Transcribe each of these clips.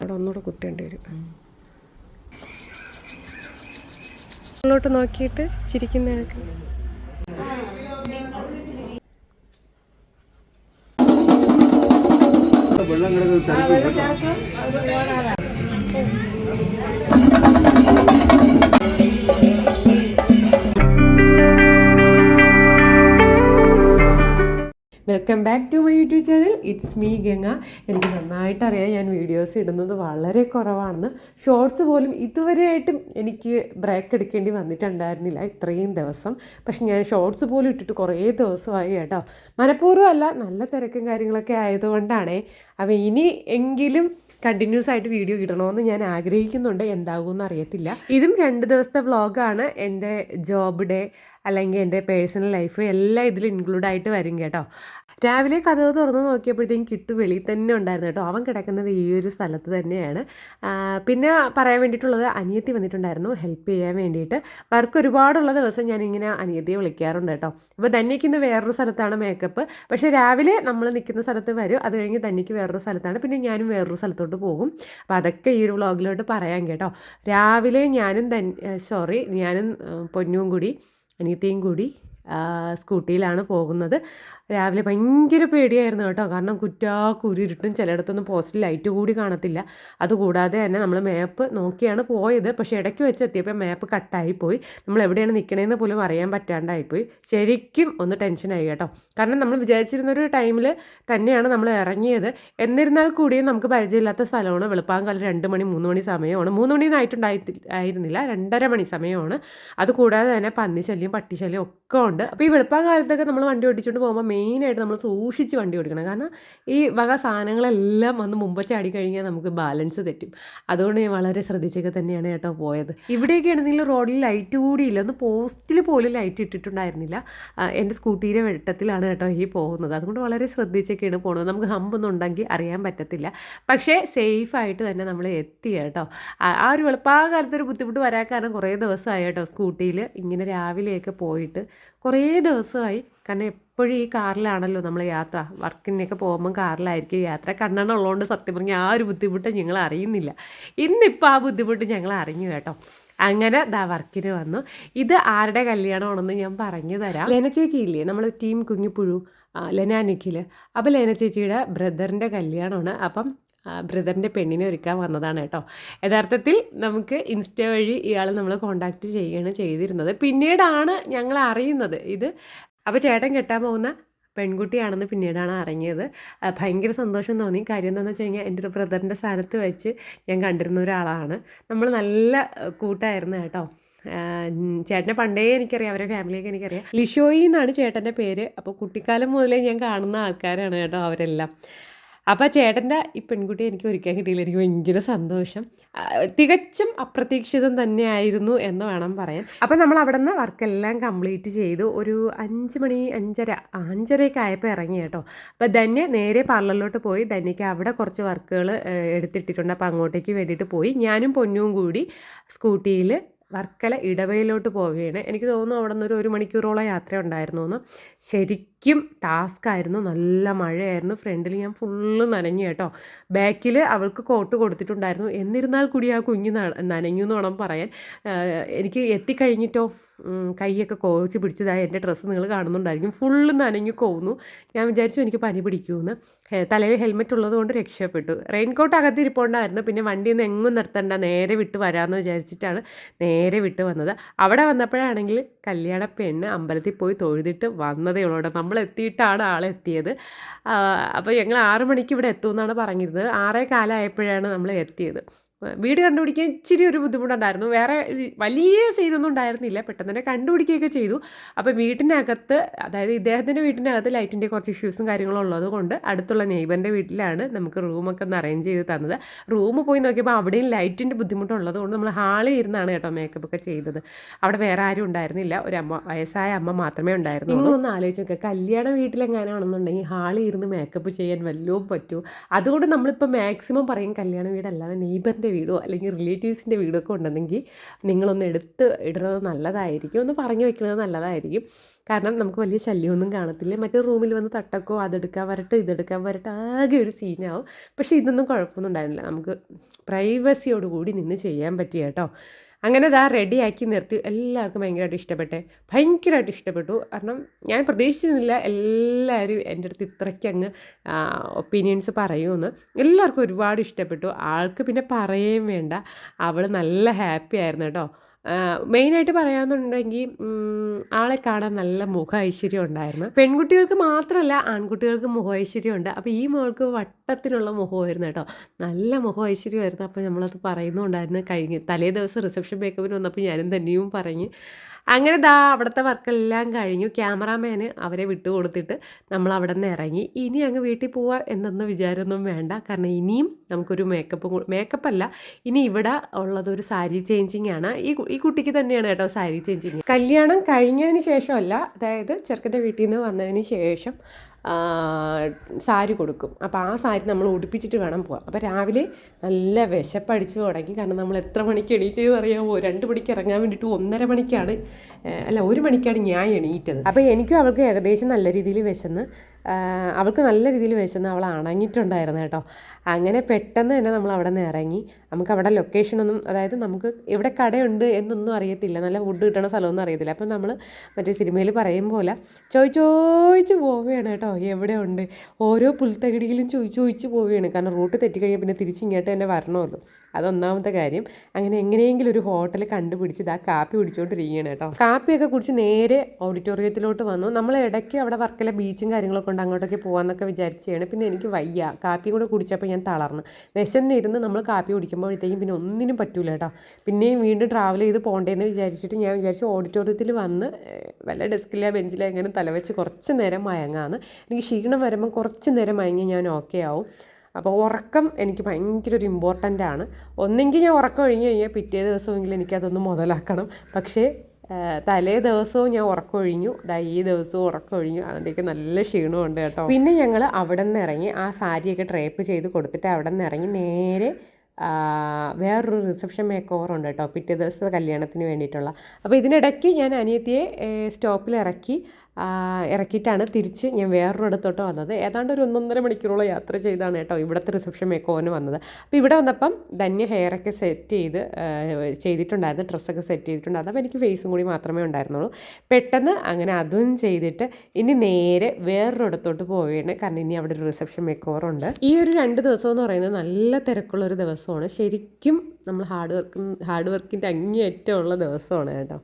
അവിടെ ഒന്നുകൂടെ കുത്തേണ്ടി വരും. ഉള്ളോട്ട് നോക്കിയിട്ട് ചിരിക്കുന്ന ആൾക്ക് വെള്ളം welcome back to my YouTube channel. It's me Ganga. എനിക്ക് നന്നായിട്ടറിയാം ഞാൻ വീഡിയോസ് ഇടുന്നത് വളരെ കുറവാണെന്ന്. ഷോർട്സ് പോലും ഇതുവരെയായിട്ടും എനിക്ക് ബ്രേക്ക് എടുക്കേണ്ടി വന്നിട്ടുണ്ടായിരുന്നില്ല ഇത്രയും ദിവസം. പക്ഷെ ഞാൻ ഷോർട്സ് പോലും ഇട്ടിട്ട് കുറേ ദിവസമായി കേട്ടോ. മനഃപൂർവ്വമല്ല, നല്ല തിരക്കും കാര്യങ്ങളൊക്കെ ആയതുകൊണ്ടാണേ. അപ്പോൾ ഇനി എങ്കിലും കണ്ടിന്യൂസ് ആയിട്ട് വീഡിയോ ഇടണമെന്ന് ഞാൻ ആഗ്രഹിക്കുന്നുണ്ട്. എന്താകുമെന്ന് അറിയത്തില്ല. ഇതും 2 ദിവസത്തെ വ്ളോഗാണ്. എൻ്റെ ജോബ് ഡേ അല്ലെങ്കിൽ എൻ്റെ പേഴ്സണൽ ലൈഫ് എല്ലാം ഇതിൽ ഇൻക്ലൂഡായിട്ട് വരും കേട്ടോ. രാവിലെ കഥ തുറന്ന് നോക്കിയപ്പോഴത്തേക്കും കിട്ടു വെളിയിൽ തന്നെ ഉണ്ടായിരുന്നു കേട്ടോ. അവൻ കിടക്കുന്നത് ഈ ഒരു സ്ഥലത്ത് തന്നെയാണ്. പിന്നെ പറയാൻ വേണ്ടിയിട്ടുള്ളത്, അനിയത്തി വന്നിട്ടുണ്ടായിരുന്നു ഹെൽപ്പ് ചെയ്യാൻ വേണ്ടിയിട്ട്. വർക്ക് ഒരുപാടുള്ള ദിവസം ഞാനിങ്ങനെ അനിയത്തിയെ വിളിക്കാറുണ്ട് കേട്ടോ. അപ്പോൾ ധന്യയ്ക്ക് വേറൊരു സ്ഥലത്താണ് മേക്കപ്പ്. പക്ഷേ രാവിലെ നമ്മൾ നിൽക്കുന്ന സ്ഥലത്ത് വരും, അത് കഴിഞ്ഞ് ധന്യയ്ക്ക് വേറൊരു സ്ഥലത്താണ്, പിന്നെ ഞാനും വേറൊരു സ്ഥലത്തോട്ട് പോകും. അപ്പോൾ അതൊക്കെ ഈ ഒരു വ്ളോഗിലോട്ട് പറയാം കേട്ടോ. രാവിലെ ഞാനും പൊന്നും കൂടി അനിയത്തിയും കൂടി സ്കൂട്ടിയിലാണ് പോകുന്നത്. രാവിലെ ഭയങ്കര പേടിയായിരുന്നു കേട്ടോ. കാരണം കുരുട്ടും ചിലയിടത്തൊന്നും പോസ്റ്റിൽ ലൈറ്റ് കൂടി കാണത്തില്ല. അതുകൂടാതെ തന്നെ നമ്മൾ മാപ്പ് നോക്കിയാണ് പോയത്. പക്ഷേ ഇടയ്ക്ക് വെച്ച് എത്തിയപ്പോൾ മാപ്പ് കട്ടായിപ്പോയി. നമ്മൾ എവിടെയാണ് നിൽക്കണതെന്ന് പോലും അറിയാൻ പറ്റാണ്ടായിപ്പോയി. ശരിക്കും ഒന്ന് ടെൻഷനായി കേട്ടോ. കാരണം നമ്മൾ വിചാരിച്ചിരുന്നൊരു ടൈമിൽ തന്നെയാണ് നമ്മൾ ഇറങ്ങിയത്. എന്നിരുന്നാൽ കൂടിയും നമുക്ക് പരിചയമില്ലാത്ത സ്ഥലമാണ്. വെളുപ്പാങ്കാലം 2 മണി 3 മണി സമയമാണ്. 3 മണിയൊന്നും ആയിരുന്നില്ല, 2:30 മണി സമയമാണ്. അതുകൂടാതെ തന്നെ പന്നിശല്യം പട്ടിശല്യം ഒക്കെ ഉണ്ട്. അപ്പോൾ ഈ വെളുപ്പാങ്കാലത്തൊക്കെ നമ്മൾ വണ്ടി ഓടിച്ചുകൊണ്ട് പോകുമ്പോൾ മെയിനായിട്ട് നമ്മൾ സൂക്ഷിച്ച് വണ്ടി ഓടിക്കണം. കാരണം ഈ വക സാധനങ്ങളെല്ലാം വന്ന് മുമ്പ് ചാടി കഴിഞ്ഞാൽ നമുക്ക് ബാലൻസ് തെറ്റും. അതുകൊണ്ട് ഞാൻ വളരെ ശ്രദ്ധിച്ചൊക്കെ തന്നെയാണ് കേട്ടോ പോയത്. ഇവിടെയൊക്കെ ആണെങ്കിലും റോഡിൽ ലൈറ്റ് കൂടിയില്ല, ഒന്ന് പോസ്റ്റിൽ പോലും ലൈറ്റ് ഇട്ടിട്ടുണ്ടായിരുന്നില്ല. എൻ്റെ സ്കൂട്ടിയുടെ വെട്ടത്തിലാണ് കേട്ടോ ഈ പോകുന്നത്. അതുകൊണ്ട് വളരെ ശ്രദ്ധിച്ചൊക്കെയാണ് പോകുന്നത്. നമുക്ക് ഹമ്പൊന്നും ഉണ്ടെങ്കിൽ അറിയാൻ പറ്റത്തില്ല. പക്ഷേ സേഫായിട്ട് തന്നെ നമ്മൾ എത്തി കേട്ടോ. ആ ഒരു വെളുപ്പാകാലത്തൊരു ബുദ്ധിമുട്ട് വരാൻ കാരണം കുറേ ദിവസമായി കേട്ടോ സ്കൂട്ടിയിൽ ഇങ്ങനെ രാവിലെയൊക്കെ പോയിട്ട് കുറേ ദിവസമായി. കാരണം എപ്പോഴും ഈ കാറിലാണല്ലോ നമ്മൾ യാത്ര. വർക്കിനൊക്കെ പോകുമ്പം കാറിലായിരിക്കും യാത്ര. കണ്ണെണ്ണുള്ളതുകൊണ്ട് സത്യം പറഞ്ഞാൽ ആ ഒരു ബുദ്ധിമുട്ട് ഞങ്ങൾ അറിയുന്നില്ല. ഇന്നിപ്പോൾ ആ ബുദ്ധിമുട്ട് ഞങ്ങൾ അറിഞ്ഞു കേട്ടോ. അങ്ങനെ വർക്കിന് വന്നു. ഇത് ആരുടെ കല്യാണമാണെന്ന് ഞാൻ പറഞ്ഞു തരാം. ലെന ചേച്ചി ഇല്ലേ, നമ്മൾ ടീം കുഞ്ഞിപ്പുഴു, ലെന നിഖിൽ. അപ്പോൾ ലെന ചേച്ചിയുടെ ബ്രദറിൻ്റെ കല്യാണമാണ്. അപ്പം ബ്രദറിൻ്റെ പെണ്ണിനെ ഒരുക്കാൻ വന്നതാണ് കേട്ടോ. യഥാർത്ഥത്തിൽ നമുക്ക് ഇൻസ്റ്റ വഴി ഇയാൾ നമ്മൾ കോണ്ടാക്ട് ചെയ്തിരുന്നത്. പിന്നീടാണ് ഞങ്ങൾ അറിയുന്നത് ഇത്. അപ്പോൾ ചേട്ടൻ കെട്ടാൻ പോകുന്ന പെൺകുട്ടിയാണെന്ന് പിന്നീടാണ് അറിഞ്ഞത്. ഭയങ്കര സന്തോഷം തോന്നി. കാര്യം എന്താണെന്ന് വെച്ച് കഴിഞ്ഞാൽ എൻ്റെ ഒരു ബ്രദറിൻ്റെ സ്ഥാനത്ത് വെച്ച് ഞാൻ കണ്ടിരുന്ന ഒരാളാണ്. നമ്മൾ നല്ല കൂട്ടായിരുന്നു കേട്ടോ. ചേട്ടനെ പണ്ടേ എനിക്കറിയാം, അവരുടെ ഫാമിലിയൊക്കെ എനിക്കറിയാം. ലിഷോയി എന്നാണ് ചേട്ടൻ്റെ പേര്. അപ്പോൾ കുട്ടിക്കാലം മുതലേ ഞാൻ കാണുന്ന ആൾക്കാരാണ് കേട്ടോ അവരെല്ലാം. അപ്പോൾ ചേട്ടൻ്റെ ഈ പെൺകുട്ടിയെ എനിക്ക് ഒരുക്കാൻ കിട്ടിയില്ല. എനിക്ക് ഭയങ്കര സന്തോഷം. തികച്ചും അപ്രതീക്ഷിതം തന്നെയായിരുന്നു എന്ന് വേണം പറയാൻ. അപ്പോൾ നമ്മൾ അവിടെ നിന്ന് വർക്കെല്ലാം കംപ്ലീറ്റ് ചെയ്തു. ഒരു 5 മണി 5:30 ആയപ്പോൾ ഇറങ്ങി കേട്ടോ. അപ്പോൾ ധന്യ നേരെ പാർലറിലോട്ട് പോയി. ധന്യയ്ക്ക് അവിടെ കുറച്ച് വർക്കുകൾ എടുത്തിട്ടിട്ടുണ്ട്. അപ്പോൾ അങ്ങോട്ടേക്ക് വേണ്ടിയിട്ട് പോയി. ഞാനും പൊന്നും കൂടി സ്കൂട്ടിയിൽ വർക്കല ഇടവയിലോട്ട് പോവുകയാണ്. എനിക്ക് തോന്നുന്നു അവിടെ നിന്ന് 1 മണിക്കൂറോളം യാത്ര ഉണ്ടായിരുന്നു എന്ന്. ശരിക്കും ടാസ്ക് ആയിരുന്നു. നല്ല മഴയായിരുന്നു. ഫ്രണ്ടിൽ ഞാൻ ഫുള്ള് നനഞ്ഞു കേട്ടോ. ബാക്കിൽ അവൾക്ക് കോട്ട് കൊടുത്തിട്ടുണ്ടായിരുന്നു. എന്നിരുന്നാൽ കൂടി ആ കുഞ്ഞ് നനഞ്ഞു എന്ന് വേണം പറയാൻ. എനിക്ക് എത്തിക്കഴിഞ്ഞിട്ടോ കൈയൊക്കെ കോച്ച് പിടിച്ചതായി. എൻ്റെ ഡ്രസ്സ് നിങ്ങൾ കാണുന്നുണ്ടായിരിക്കും, ഫുള്ള് നനഞ്ഞു കോന്നു. ഞാൻ വിചാരിച്ചു എനിക്ക് പനി പിടിക്കുമെന്ന്. തലയിൽ ഹെൽമെറ്റ് ഉള്ളതുകൊണ്ട് രക്ഷപ്പെട്ടു. റെയിൻകോട്ട് അകത്തിരിപ്പുണ്ടായിരുന്നു. പിന്നെ വണ്ടിയൊന്നും എങ്ങും നിർത്തണ്ട, നേരെ വിട്ട് വരാമെന്ന് വിചാരിച്ചിട്ടാണ് നേരെ വിട്ട് വന്നത്. അവിടെ വന്നപ്പോഴാണെങ്കിൽ കല്യാണ പെണ്ണ് അമ്പലത്തിൽ പോയി തൊഴുതിട്ട് വന്നതേ ഉള്ളൂ. നമ്മൾ എത്തിയിട്ടാണ് ആളെത്തിയത്. അപ്പോൾ ഞങ്ങൾ 6 മണിക്ക് ഇവിടെ എത്തുമെന്നാണ് പറഞ്ഞിരുന്നത്. 6:15 ആയപ്പോഴാണ് നമ്മൾ എത്തിയത്. വീട് കണ്ടുപിടിക്കാൻ ഇച്ചിരി ഒരു ബുദ്ധിമുട്ടുണ്ടായിരുന്നു. വേറെ വലിയ സീനൊന്നും ഉണ്ടായിരുന്നില്ല. പെട്ടെന്ന് തന്നെ കണ്ടുപിടിക്കുകയൊക്കെ ചെയ്തു. അപ്പോൾ വീട്ടിനകത്ത്, അതായത് ഇദ്ദേഹത്തിൻ്റെ വീട്ടിനകത്ത് ലൈറ്റിൻ്റെ കുറച്ച് ഇഷ്യൂസും കാര്യങ്ങളും ഉള്ളത് കൊണ്ട് അടുത്തുള്ള നെയ്ബറിൻ്റെ വീട്ടിലാണ് നമുക്ക് റൂമൊക്കെ ഒന്ന് അറേഞ്ച് ചെയ്ത് തന്നത്. റൂം പോയി നോക്കിയപ്പോൾ അവിടെയും ലൈറ്റിൻ്റെ ബുദ്ധിമുട്ടുള്ളത് കൊണ്ട് നമ്മൾ ഹാളിൽ ഇരുന്നാണ് കേട്ടോ മേക്കപ്പൊക്കെ ചെയ്തത്. അവിടെ വേറെ ആരും ഉണ്ടായിരുന്നില്ല. ഇല്ല, ഒരു വയസ്സായ അമ്മ മാത്രമേ ഉണ്ടായിരുന്നു. നിങ്ങളൊന്ന് ആലോചിച്ച് നോക്കുക, കല്യാണ വീട്ടിലെങ്ങാനാണെന്നുണ്ടെങ്കിൽ ഹാളിൽ ഇരുന്ന് മേക്കപ്പ് ചെയ്യാൻ വല്ലതും പറ്റുമോ? അതുകൊണ്ട് നമ്മളിപ്പോൾ മാക്സിമം പറയും കല്യാണ വീടല്ലാതെ നെയ്ബറിൻ്റെ വീടോ അല്ലെങ്കിൽ റിലേറ്റീവ്സിൻ്റെ വീടോ ഒക്കെ ഉണ്ടെങ്കിൽ നിങ്ങളൊന്ന് എടുത്ത് ഇടുന്നത് നല്ലതായിരിക്കും, ഒന്ന് പറഞ്ഞു വെക്കുന്നത് നല്ലതായിരിക്കും. കാരണം നമുക്ക് വലിയ ശല്യമൊന്നും കാണത്തില്ല. മറ്റേ റൂമിൽ വന്ന് തട്ടക്കോ അതെടുക്കാൻ വരട്ടെ ഇതെടുക്കാൻ വരട്ടെ ആകെ ഒരു സീനാവും. പക്ഷേ ഇതൊന്നും കുഴപ്പമൊന്നും ഉണ്ടായിരുന്നില്ല, നമുക്ക് പ്രൈവസിയോടുകൂടി നിന്ന് ചെയ്യാൻ പറ്റിയ കേട്ടോ. അങ്ങനെ റെഡിയാക്കി നിർത്തി. എല്ലാവർക്കും ഭയങ്കരമായിട്ട് ഇഷ്ടപ്പെട്ടു. കാരണം ഞാൻ പ്രതീക്ഷിച്ചിരുന്നില്ല എല്ലാവരും എൻ്റെ അടുത്ത് ഇത്രയ്ക്ക് അങ്ങ് ഒപ്പീനിയൻസ് പറയുമെന്ന്. എല്ലാവർക്കും ഒരുപാട് ഇഷ്ടപ്പെട്ടു. ആൾക്ക് പിന്നെ പറയുകയും വേണ്ട, അവൾ നല്ല ഹാപ്പി ആയിരുന്നു കേട്ടോ. മെയിനായിട്ട് പറയാമെന്നുണ്ടെങ്കിൽ ആളെ കാണാൻ നല്ല മുഖ ഐശ്വര്യം ഉണ്ടായിരുന്നു. പെൺകുട്ടികൾക്ക് മാത്രമല്ല ആൺകുട്ടികൾക്ക് മുഖ ഐശ്വര്യമുണ്ട്. അപ്പോൾ ഈ മോൾക്ക് വട്ടത്തിനുള്ള മുഖമായിരുന്നു കേട്ടോ, നല്ല മുഖ ഐശ്വര്യമായിരുന്നു. അപ്പോൾ നമ്മളത് പറയുന്നുണ്ടായിരുന്നു. തലേ ദിവസം റിസപ്ഷൻ മേക്കപ്പിന് വന്നപ്പോൾ ഞാനും തന്നെയും പറഞ്ഞ്. അങ്ങനെ അവിടുത്തെ വർക്കെല്ലാം കഴിഞ്ഞു. ക്യാമറാമാന് അവരെ വിട്ടുകൊടുത്തിട്ട് നമ്മൾ അവിടെ നിന്ന് ഇറങ്ങി. ഇനി അങ്ങ് വീട്ടിൽ പോവാം എന്നൊന്നും വിചാരമൊന്നും വേണ്ട. കാരണം ഇനിയും നമുക്കൊരു മേക്കപ്പല്ല, ഇനി ഇവിടെ ഉള്ളതൊരു സാരി ചേഞ്ചിങ് ആണ്. ഈ കുട്ടിക്ക് തന്നെയാണ് കേട്ടോ സാരി ചേഞ്ചിങ്. കല്യാണം കഴിഞ്ഞതിന് ശേഷമല്ല, അതായത് ചെറുക്കൻ്റെ വീട്ടിൽ നിന്ന് വന്നതിന് ശേഷം സാരി കൊടുക്കും. അപ്പോൾ ആ സാരി നമ്മൾ ഉടുപ്പിച്ചിട്ട് വേണം പോകാം. അപ്പോൾ രാവിലെ നല്ല വിശപ്പടിച്ച് തുടങ്ങി. കാരണം നമ്മൾ എത്ര മണിക്ക് എണീറ്റതെന്ന് അറിയാമോ? 2 മണിക്ക് ഇറങ്ങാൻ വേണ്ടിയിട്ട് 1:30 മണിക്കാണ് 1 മണിക്കാണ് ഞാൻ എണീറ്റത്. അപ്പോൾ എനിക്കും അവൾക്ക് ഏകദേശം നല്ല രീതിയിൽ വിശന്ന്, അവൾക്ക് നല്ല രീതിയിൽ വിശന്ന് അവൾ അണങ്ങിയിട്ടുണ്ടായിരുന്നു കേട്ടോ. അങ്ങനെ പെട്ടെന്ന് തന്നെ നമ്മൾ അവിടെ നിന്ന് ഇറങ്ങി. നമുക്ക് അവിടെ ലൊക്കേഷനൊന്നും, അതായത് നമുക്ക് എവിടെ കടയുണ്ട് എന്നൊന്നും അറിയത്തില്ല, നല്ല ഫുഡ് കിട്ടണ സ്ഥലമൊന്നും അറിയത്തില്ല. അപ്പം നമ്മൾ മറ്റേ സിനിമയിൽ പറയും പോലെ ചോദിച്ച് പോവുകയാണ് കേട്ടോ, എവിടെ ഉണ്ട്, ഓരോ പുൽത്തകിടിയിലും ചോദിച്ച് പോവുകയാണ്. കാരണം റൂട്ട് തെറ്റിക്കഴിഞ്ഞാൽ പിന്നെ തിരിച്ചിങ്ങോട്ട് തന്നെ വരണമല്ലോ, അതൊന്നാമത്തെ കാര്യം. അങ്ങനെ എങ്ങനെയെങ്കിലും ഒരു ഹോട്ടൽ കണ്ടുപിടിച്ച് കാപ്പി കുടിച്ചുകൊണ്ടിരിക്കുകയാണ് കേട്ടോ. കാപ്പിയൊക്കെ കുടിച്ച് നേരെ ഓഡിറ്റോറിയത്തിലോട്ട് വന്നു. നമ്മൾ ഇടയ്ക്ക് അവിടെ വർക്കല ബീച്ചും കാര്യങ്ങളൊക്കെ ഉണ്ട്, അങ്ങോട്ടൊക്കെ പോകാമെന്നൊക്കെ വിചാരിച്ചാണ്. പിന്നെ എനിക്ക് വയ്യ, കാപ്പിയും കൂടെ കുടിച്ചപ്പോൾ ഞാൻ തളർന്നു. വിശന്നിരുന്ന് നമ്മൾ കാപ്പി കുടിക്കുമ്പോഴത്തേക്കും പിന്നെ ഒന്നിനും പറ്റൂല കേട്ടോ. പിന്നെയും വീണ്ടും ട്രാവൽ ചെയ്ത് പോകണ്ടേന്ന് വിചാരിച്ചിട്ട് ഞാൻ വിചാരിച്ചു ഓഡിറ്റോറിയത്തിൽ വന്ന് വല്ല ഡെസ്കിലോ ബെഞ്ചിലോ എങ്ങനെ തലവെച്ച് കുറച്ച് നേരം മയങ്ങാന്ന്. എനിക്ക് ക്ഷീണം വരുമ്പോൾ കുറച്ച് നേരം മയങ്ങി ഞാൻ ഓക്കെ ആവും. അപ്പോൾ ഉറക്കം എനിക്ക് ഭയങ്കര ഒരു ഇമ്പോർട്ടൻ്റ് ആണ്. ഒന്നെങ്കിൽ ഞാൻ ഉറക്കം കഴിഞ്ഞ് കഴിഞ്ഞാൽ പിറ്റേ ദിവസമെങ്കിലും എനിക്കതൊന്ന് മുതലാക്കണം. പക്ഷേ തലേ ദിവസവും ഞാൻ ഉറക്കമൊഴിഞ്ഞു, ഈ ദിവസവും ഉറക്കമൊഴിഞ്ഞു, അതിൻ്റെയൊക്കെ നല്ല ക്ഷീണമുണ്ട് കേട്ടോ. പിന്നെ ഞങ്ങൾ അവിടെ നിന്ന് ഇറങ്ങി ആ സാരിയൊക്കെ ഡ്രേപ്പ് ചെയ്ത് കൊടുത്തിട്ട് അവിടെ നിന്ന് ഇറങ്ങി നേരെ വേറൊരു റിസപ്ഷൻ മേക്ക് ഓവർ ഉണ്ട് കേട്ടോ, പിറ്റേ ദിവസത്തെ കല്യാണത്തിന് വേണ്ടിയിട്ടുള്ള. അപ്പോൾ ഇതിനിടയ്ക്ക് ഞാൻ അനിയത്തിയെ സ്റ്റോപ്പിൽ ഇറക്കിയിട്ടാണ് തിരിച്ച് ഞാൻ വേറൊരിടത്തോട്ട് വന്നത്. ഏതാണ്ട് ഒരു 1.5 മണിക്കൂറോളം യാത്ര ചെയ്താണ് കേട്ടോ ഇവിടുത്തെ റിസപ്ഷൻ മേക്ക് ഓവറിന് വന്നത്. അപ്പോൾ ഇവിടെ വന്നപ്പം ധന്യ ഹെയറൊക്കെ ചെയ്തിട്ടുണ്ടായിരുന്നു, ഡ്രസ്സൊക്കെ സെറ്റ് ചെയ്തിട്ടുണ്ടായിരുന്നു. അപ്പോൾ എനിക്ക് ഫേസും കൂടി മാത്രമേ ഉണ്ടായിരുന്നുള്ളൂ. പെട്ടെന്ന് അങ്ങനെ അതും ചെയ്തിട്ട് ഇനി നേരെ വേറൊരിടത്തോട്ട് പോവുകയാണ്. കാരണം ഇനി അവിടെ ഒരു റിസപ്ഷൻ മേക്ക് ഓവർ ഉണ്ട്. ഈ ഒരു 2 ദിവസം എന്ന് പറയുന്നത് നല്ല തിരക്കുള്ളൊരു ദിവസമാണ്. ശരിക്കും നമ്മൾ ഹാർഡ് വർക്കിൻ്റെ അങ്ങേയറ്റമുള്ള ദിവസമാണ് കേട്ടോ.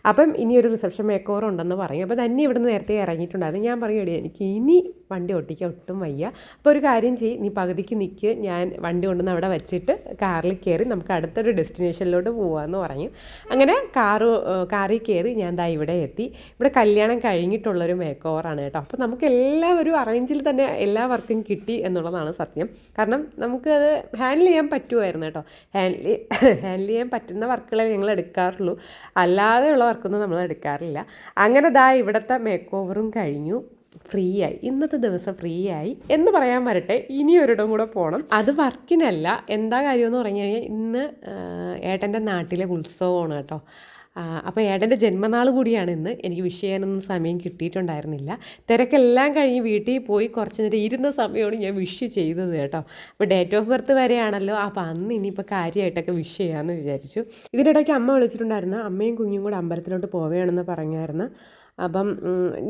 അപ്പം ഇനിയൊരു റിസപ്ഷൻ മേക്ക് ഓവർ ഉണ്ടെന്ന് പറയും. അപ്പോൾ തന്നെ ഇവിടുന്ന് നേരത്തെ ഇറങ്ങിയിട്ടുണ്ടായിരുന്നു. ഞാൻ പറയുകയാണ് എനിക്ക് ഇനി വണ്ടി ഓട്ടിക്കാൻ ഒട്ടും വയ്യ, അപ്പോൾ ഒരു കാര്യം നീ പകുതിക്ക് നിൽക്ക്, ഞാൻ വണ്ടി കൊണ്ടുവന്ന് അവിടെ വെച്ചിട്ട് കാറിൽ കയറി നമുക്ക് അടുത്തൊരു ഡെസ്റ്റിനേഷനിലോട്ട് പോകാമെന്ന് പറഞ്ഞു. അങ്ങനെ കാറിൽ കയറി ഞാൻ ഇവിടെ എത്തി. ഇവിടെ കല്യാണം കഴിഞ്ഞിട്ടുള്ളൊരു മേക്ക് ഓവറാണ് കേട്ടോ. അപ്പോൾ നമുക്ക് എല്ലാവരും അറേഞ്ചിൽ തന്നെ എല്ലാ വർക്കും കിട്ടി എന്നുള്ളതാണ് സത്യം. കാരണം നമുക്കത് ഹാൻഡിൽ ചെയ്യാൻ പറ്റുമായിരുന്നു കേട്ടോ. ഹാൻഡിൽ ചെയ്യാൻ പറ്റുന്ന വർക്കുകളെ ഞങ്ങൾ എടുക്കാറുള്ളൂ, അല്ലാതെയുള്ള വർക്കൊന്നും നമ്മൾ എടുക്കാറില്ല. അങ്ങനെ ഇവിടുത്തെ മേക്ക് ഓവറും കഴിഞ്ഞു, ഫ്രീ ആയി. ഇന്നത്തെ ദിവസം ഫ്രീ ആയി എന്ന് പറയാൻ വരട്ടെ. ഇനി ഒരിടം കൂടെ പോകണം, അത് വർക്കിനല്ല. എന്താ കാര്യമെന്ന് പറഞ്ഞു കഴിഞ്ഞാൽ ഇന്ന് ഏട്ടൻ്റെ നാട്ടിലെ ഉത്സവമാണ് കേട്ടോ. അപ്പോൾ ഏട്ടൻ്റെ ജന്മനാൾ കൂടിയാണ് ഇന്ന്. എനിക്ക് വിഷ് ചെയ്യാനൊന്നും സമയം കിട്ടിയിട്ടുണ്ടായിരുന്നില്ല. തിരക്കെല്ലാം കഴിഞ്ഞ് വീട്ടിൽ പോയി കുറച്ച് നേരം ഇരുന്ന സമയമാണ് ഞാൻ വിഷ് ചെയ്തത് കേട്ടോ. അപ്പോൾ ഡേറ്റ് ഓഫ് ബർത്ത് വരെയാണല്ലോ, അപ്പോൾ അന്ന് ഇനിയിപ്പോൾ കാര്യമായിട്ടൊക്കെ വിഷ് ചെയ്യാമെന്ന് വിചാരിച്ചു. ഇതിനിടയ്ക്ക് അമ്മ വിളിച്ചിട്ടുണ്ടായിരുന്നു, അമ്മയും കുഞ്ഞും കൂടെ അമ്പലത്തിലോട്ട് പോവുകയാണെന്ന് പറഞ്ഞായിരുന്നു. അപ്പം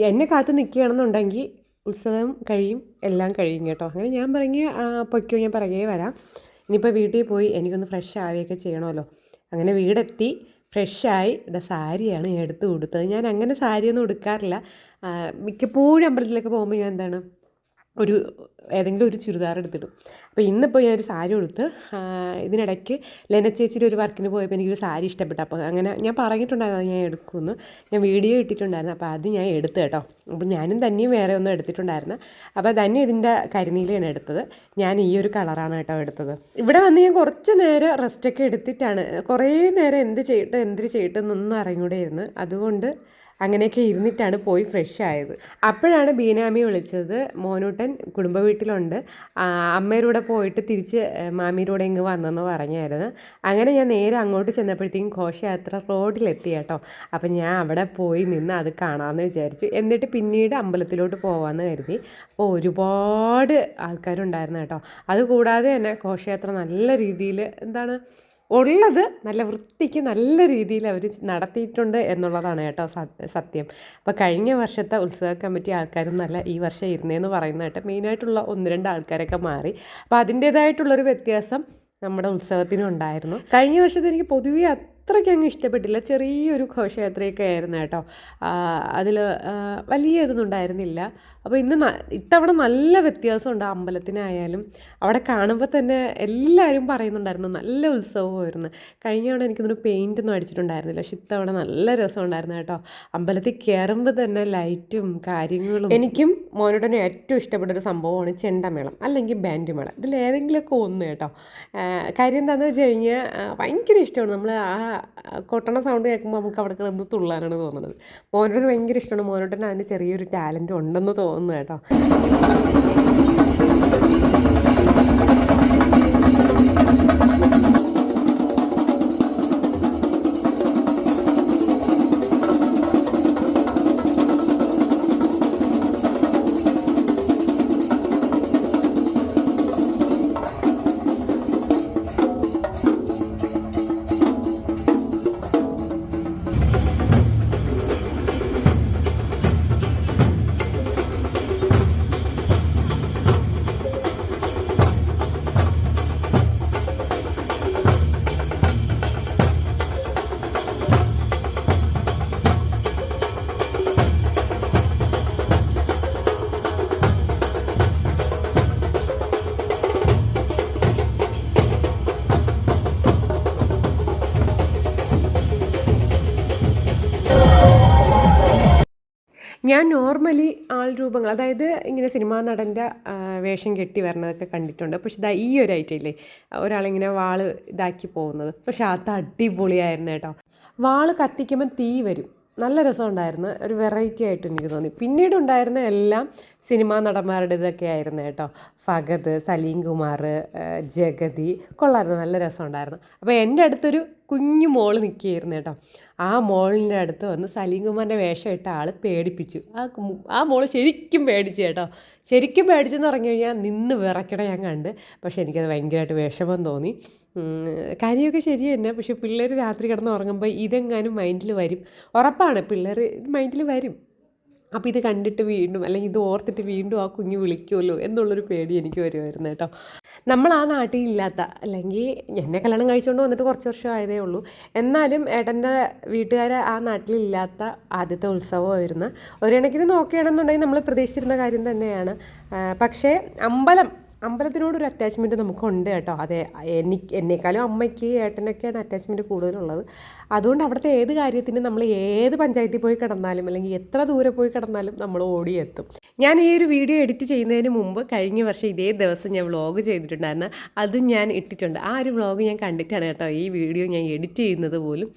എന്നെ കാത്ത് നിൽക്കുകയാണെന്നുണ്ടെങ്കിൽ ഉത്സവം കഴിയും, എല്ലാം കഴിയും കേട്ടോ. അങ്ങനെ ഞാൻ പറഞ്ഞ് പൊയ്ക്കോ, ഞാൻ പിറകെ വരാം. ഇനിയിപ്പോൾ വീട്ടിൽ പോയി എനിക്കൊന്ന് ഫ്രഷ് ആവുകയൊക്കെ ചെയ്യണമല്ലോ. അങ്ങനെ വീടെത്തി ഫ്രഷായി. സാരിയാണ് ഞാൻ എടുത്ത് കൊടുത്തത്. ഞാൻ അങ്ങനെ സാരിയൊന്നും ഉടുക്കാറില്ല. മിക്കപ്പോഴും അമ്പലത്തിലൊക്കെ പോകുമ്പോൾ ഞാൻ ഒരു ഏതെങ്കിലും ഒരു ചുരിദാർ എടുത്തിടും. അപ്പോൾ ഇന്നിപ്പോൾ ഞാനൊരു സാരി ഉടുത്ത് ഇതിനിടയ്ക്ക് ലെന ചേച്ചിയുടെ ഒരു വർക്കിന് പോയപ്പോൾ എനിക്കൊരു സാരി ഇഷ്ടപ്പെട്ടു. അപ്പോൾ അങ്ങനെ ഞാൻ പറഞ്ഞിട്ടുണ്ടായിരുന്നു അത് ഞാൻ എടുക്കുമെന്ന്, ഞാൻ വീഡിയോ ഇട്ടിട്ടുണ്ടായിരുന്നു. അപ്പോൾ അത് ഞാൻ എടുത്തു കേട്ടോ. അപ്പോൾ ഞാനും തന്നെയും വേറെ ഒന്നും എടുത്തിട്ടുണ്ടായിരുന്നു. അപ്പോൾ തന്നെ ഇതിൻ്റെ കരിനീലയാണ് എടുത്തത്. ഞാൻ ഈ ഒരു കളറാണ് കേട്ടോ എടുത്തത്. ഇവിടെ വന്ന് ഞാൻ കുറച്ച് നേരം റെസ്റ്റൊക്കെ എടുത്തിട്ടാണ്, കുറേ നേരം എന്ത് ചെയ്യട്ടെ എന്നൊന്നും അറിഞ്ഞൂടെയായിരുന്നു. അതുകൊണ്ട് അങ്ങനെയൊക്കെ ഇരുന്നിട്ടാണ് പോയി ഫ്രഷ് ആയത്. അപ്പോഴാണ് ബീനാമി വിളിച്ചത്, മോനൂട്ടൻ കുടുംബ വീട്ടിലുണ്ട്, അമ്മയുടെ കൂടെ പോയിട്ട് തിരിച്ച് മാമിയുടെ കൂടെ ഇങ്ങ് വന്നെന്ന് പറഞ്ഞായിരുന്നു. അങ്ങനെ ഞാൻ നേരെ അങ്ങോട്ട് ചെന്നപ്പോഴത്തേക്കും ഘോഷയാത്ര റോഡിലെത്തി കേട്ടോ. അപ്പം ഞാൻ അവിടെ പോയി നിന്ന് അത് കാണാമെന്ന് വിചാരിച്ചു. എന്നിട്ട് പിന്നീട് അമ്പലത്തിലോട്ട് പോകാമെന്ന് കരുതി. അപ്പോൾ ഒരുപാട് ആൾക്കാരുണ്ടായിരുന്നു കേട്ടോ. അതുകൂടാതെ തന്നെ ഘോഷയാത്ര നല്ല രീതിയിൽ ഉള്ളത് നല്ല വൃത്തിക്ക് നല്ല രീതിയിൽ അവർ നടത്തിയിട്ടുണ്ട് എന്നുള്ളതാണ് കേട്ടോ സത്യം. അപ്പോൾ കഴിഞ്ഞ വർഷത്തെ ഉത്സവ കമ്മിറ്റി ആൾക്കാരൊന്നുമല്ല ഈ വർഷം ഇരുന്നേന്ന് പറയുന്നത് കേട്ടോ. മെയിനായിട്ടുള്ള 1-2 ആൾക്കാരൊക്കെ മാറി. അപ്പോൾ അതിൻ്റേതായിട്ടുള്ളൊരു വ്യത്യാസം നമ്മുടെ ഉത്സവത്തിനും ഉണ്ടായിരുന്നു. കഴിഞ്ഞ വർഷത്തെ എനിക്ക് പൊതുവേ അത്രയ്ക്ക് അങ്ങ് ഇഷ്ടപ്പെട്ടില്ല. ചെറിയൊരു ഘോഷയാത്രയൊക്കെ ആയിരുന്നു കേട്ടോ. അതിൽ വലിയ ഇതൊന്നും ഉണ്ടായിരുന്നില്ല. അപ്പോൾ ഇത്തവണ നല്ല വ്യത്യാസമുണ്ട്. അമ്പലത്തിനായാലും അവിടെ കാണുമ്പോൾ തന്നെ എല്ലാവരും പറയുന്നുണ്ടായിരുന്നു നല്ല ഉത്സവമായിരുന്നു. കഴിഞ്ഞ തവണ എനിക്കൊന്നും പെയിൻ്റൊന്നും അടിച്ചിട്ടുണ്ടായിരുന്നില്ല, പക്ഷെ ഇത്തവണ നല്ല രസമുണ്ടായിരുന്നു കേട്ടോ. അമ്പലത്തിൽ കയറുമ്പോൾ തന്നെ ലൈറ്റും കാര്യങ്ങളും. എനിക്കും മോനോടനെ ഏറ്റവും ഇഷ്ടപ്പെട്ടൊരു സംഭവമാണ് ചെണ്ടമേളം അല്ലെങ്കിൽ ബാൻഡ് മേളം. ഇതിലേതെങ്കിലുമൊക്കെ ഒന്ന് കേട്ടോ. കാര്യം എന്താണെന്ന് വെച്ച് കഴിഞ്ഞാൽ ഭയങ്കര ഇഷ്ടമാണ്. നമ്മൾ ആ കൊട്ടണ സൗണ്ട് കേൾക്കുമ്പോൾ നമുക്ക് അവിടെ കിടന്ന് തുള്ളാനാണ് തോന്നുന്നത്. മോനോടന് ഭയങ്കര ഇഷ്ടമാണ്. മോനോടന് അതിന് ചെറിയൊരു ടാലൻറ്റ് ഉണ്ടെന്ന് തോന്നുന്നു കേട്ടോ. ഞാൻ നോർമലി ആൾ രൂപങ്ങൾ, അതായത് ഇങ്ങനെ സിനിമാ നടൻ്റെ വേഷം കെട്ടി വരണതൊക്കെ കണ്ടിട്ടുണ്ട്. പക്ഷെ ഈ ഒരു ഐറ്റം ഇല്ലേ, ഒരാളിങ്ങനെ വാള് ഇതാക്കി പോകുന്നത്, പക്ഷെ അത് അടിപൊളിയായിരുന്നു കേട്ടോ. വാള് കത്തിക്കുമ്പോൾ തീ വരും, നല്ല രസമുണ്ടായിരുന്നു. ഒരു വെറൈറ്റി ആയിട്ട് എനിക്ക് തോന്നി. പിന്നീട് ഉണ്ടായിരുന്ന എല്ലാം സിനിമാ നടന്മാരുടെ ഇതൊക്കെ ആയിരുന്നു കേട്ടോ. ഫഹദ്, സലീം കുമാർ, ജഗതി, കൊള്ളായിരുന്നു, നല്ല രസമുണ്ടായിരുന്നു. അപ്പോൾ എൻ്റെ അടുത്തൊരു കുഞ്ഞു മോള് നിൽക്കുകയായിരുന്നു കേട്ടോ. ആ മോളിൻ്റെ അടുത്ത് വന്ന് സലീം കുമാറിൻ്റെ വേഷം ഇട്ട ആൾ പേടിപ്പിച്ചു. ആ മോള് ശരിക്കും പേടിച്ചു കേട്ടോ. ശരിക്കും പേടിച്ചെന്ന് പറഞ്ഞു കഴിഞ്ഞാൽ നിന്ന് വിറയ്ക്കണ ഞാൻ കണ്ട്. പക്ഷേ എനിക്കത് ഭയങ്കരമായിട്ട് വിഷമം തോന്നി. കാര്യമൊക്കെ ശരി തന്നെ. പക്ഷേ പിള്ളേർ രാത്രി കിടന്ന് ഉറങ്ങുമ്പോൾ ഇതെങ്ങാനും മൈൻഡിൽ വരും. ഉറപ്പാണ് പിള്ളേർ മൈൻഡിൽ വരും. അപ്പോൾ ഇത് കണ്ടിട്ട് വീണ്ടും, അല്ലെങ്കിൽ ഇത് ഓർത്തിട്ട് വീണ്ടും ആ കുഞ്ഞ് വിളിക്കുമല്ലോ എന്നുള്ളൊരു പേടി എനിക്ക് വരുമായിരുന്നു കേട്ടോ. നമ്മൾ ആ നാട്ടിൽ ഇല്ലാത്ത, അല്ലെങ്കിൽ എന്നെ കല്യാണം കഴിച്ചുകൊണ്ട് വന്നിട്ട് കുറച്ച് വർഷം ആയതേ ഉള്ളൂ, എന്നാലും ഏട്ടൻ്റെ വീട്ടുകാർ ആ നാട്ടിലില്ലാത്ത ആദ്യത്തെ ഉത്സവമായിരുന്നു. ഒരു കണക്കിന് നോക്കുകയാണെന്നുണ്ടെങ്കിൽ നമ്മൾ പ്രതീക്ഷിച്ചിരുന്ന കാര്യം തന്നെയാണ്. പക്ഷേ അമ്പലത്തിനോടൊരു അറ്റാച്ച്മെൻറ്റ് നമുക്കുണ്ട് കേട്ടോ. അതെ, എന്നേക്കാളും അമ്മയ്ക്ക് ഏട്ടനൊക്കെയാണ് അറ്റാച്ച്മെൻറ്റ് കൂടുതലുള്ളത്. അതുകൊണ്ട് അവിടുത്തെ ഏത് കാര്യത്തിനും നമ്മൾ ഏത് പഞ്ചായത്തിൽ പോയി കിടന്നാലും അല്ലെങ്കിൽ എത്ര ദൂരെ പോയി കിടന്നാലും നമ്മൾ ഓടിയെത്തും. ഞാൻ ഈ ഒരു വീഡിയോ എഡിറ്റ് ചെയ്യുന്നതിന് മുമ്പ് കഴിഞ്ഞ വർഷം ഇതേ ദിവസം ഞാൻ വ്ളോഗ് ചെയ്തിട്ടുണ്ടായിരുന്നു. അതും ഞാൻ ഇട്ടിട്ടുണ്ട്. ആ ഒരു വ്ളോഗ് ഞാൻ കണ്ടിട്ടാണ് കേട്ടോ ഈ വീഡിയോ ഞാൻ എഡിറ്റ് ചെയ്യുന്നത് പോലും.